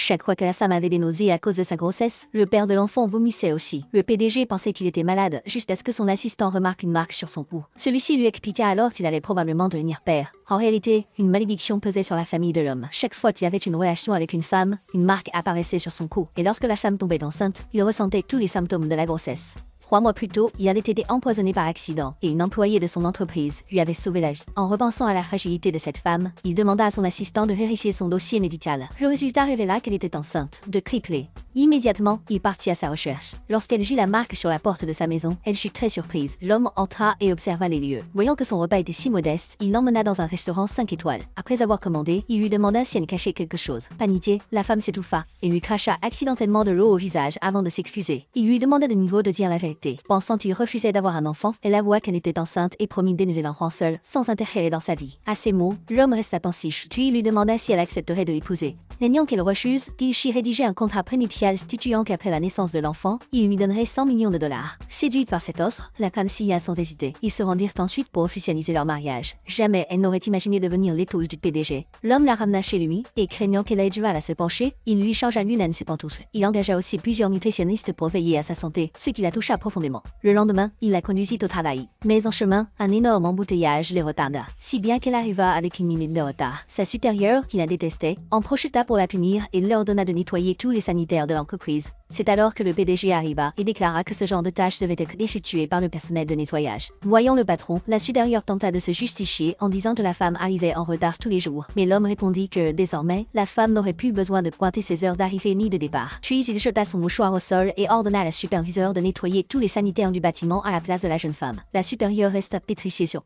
Chaque fois que la femme avait des nausées à cause de sa grossesse, le père de l'enfant vomissait aussi. Le PDG pensait qu'il était malade, jusqu'à ce que son assistant remarque une marque sur son pouls. Celui-ci lui expliqua alors qu'il allait probablement devenir père. En réalité, une malédiction pesait sur la famille de l'homme. Chaque fois qu'il avait une relation avec une femme, une marque apparaissait sur son cou, et lorsque la femme tombait enceinte, il ressentait tous les symptômes de la grossesse. 3 mois plus tôt, il avait été empoisonné par accident, et une employée de son entreprise lui avait sauvé la vie. En repensant à la fragilité de cette femme, il demanda à son assistant de vérifier son dossier médical. Le résultat révéla qu'elle était enceinte, de triplé. Immédiatement, il partit à sa recherche. Lorsqu'elle vit la marque sur la porte de sa maison, elle fut très surprise. L'homme entra et observa les lieux. Voyant que son repas était si modeste, il l'emmena dans un restaurant 5 étoiles. Après avoir commandé, il lui demanda si elle cachait quelque chose. Paniquée, la femme s'étouffa et lui cracha accidentellement de l'eau au visage avant de s'excuser. Il lui demanda de nouveau de dire la vérité. Pensant qu'il refusait d'avoir un enfant, elle avoua qu'elle était enceinte et promit d'élever l'enfant seul, sans interférer dans sa vie. À ces mots, l'homme resta pensif, puis il lui demanda si elle accepterait de l'épouser. Craignant qu'elle refuse, Kishi rédigeait un contrat prénuptial statuant qu'après la naissance de l'enfant, il lui donnerait 100 millions de dollars. Séduite par cette offre, la femme signa sans hésiter. Ils se rendirent ensuite pour officialiser leur mariage. Jamais elle n'aurait imaginé devenir l'épouse du PDG. L'homme la ramena chez lui, et craignant qu'elle ait du mal à se pencher, il lui changea lui-même ses pantoufles. Il engagea aussi plusieurs nutritionnistes pour veiller à sa santé, ce qui la toucha profondément. Le lendemain, il la conduisit au travail. Mais en chemin, un énorme embouteillage les retarda, si bien qu'elle arriva avec une minute de retard. Sa supérieure, qui la détestait, en profita pour la punir et leur donna de nettoyer tous les sanitaires de l'entreprise. C'est alors que le PDG arriva et déclara que ce genre de tâche devait être effectué par le personnel de nettoyage. Voyant le patron, la supérieure tenta de se justifier en disant que la femme arrivait en retard tous les jours. Mais l'homme répondit que, désormais, la femme n'aurait plus besoin de pointer ses heures d'arrivée ni de départ. Puis il jeta son mouchoir au sol et ordonna à la superviseure de nettoyer tous les sanitaires du bâtiment à la place de la jeune femme. La supérieure resta pétrifiée sur